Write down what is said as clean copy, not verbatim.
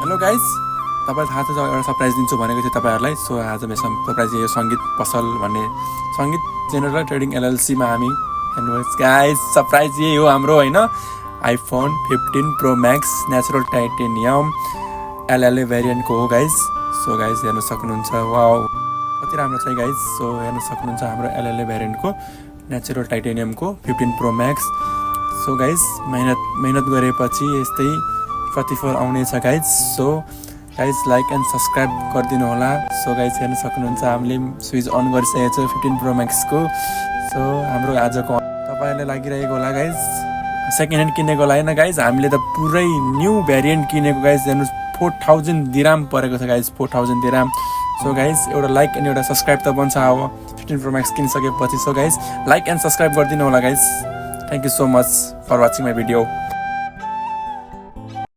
Hello guys, तपाईलाई थाहा छ एउटा सरप्राइज दिन्छु भनेको थिएँ तपाईहरुलाई। सो आज मेरो सरप्राइज यो सङ्गीत पसल भन्ने सङ्गीत जेनरल ट्रेडिङ एलएलसी मा हामी हेर्नुहोस् गाइस, सरप्राइज यही हो हाम्रो हैन। IPhone 15 pro max natural titanium LLA variant को हो गाइस। सो गाइस हेर्न सक्नुहुन्छ, वाओ कति राम्रो छ गाइस। सो हेर्न सक्नुहुन्छ हाम्रो एलएलए भेरिएन्ट को नेचुरल टाइटेनियम को 15 प्रो मैक्स। सो गाइस मेहनत गरेपछि यस्तै प्रतिफल आउने छ guys. So guys like and subscribe गरिदिनु होला। सो गाइस हेर्न सक्नुहुन्छ हामीले स्विच अन गरिसकेको छ 15 प्रो मैक्स को। सो हाम्रो आजको तपाईहरुलाई लागिरहेको होला गाइस सेकेन्ड ह्यान्ड किनेको होला हैन गाइस, हामीले त पुरै न्यू भेरिएन्ट किनेको गाइस। हेर्नुस् 4000 दिराम परेको छ गाइस, 4000 दिराम। सो गाइस एउटा लाइक अनि एउटा सब्सक्राइब त बन्छ अब 15 प्रो मैक्स किनिसकेपछि। So guys like and subscribe गरिदिनु होला guys. Thank you so much for watching my video.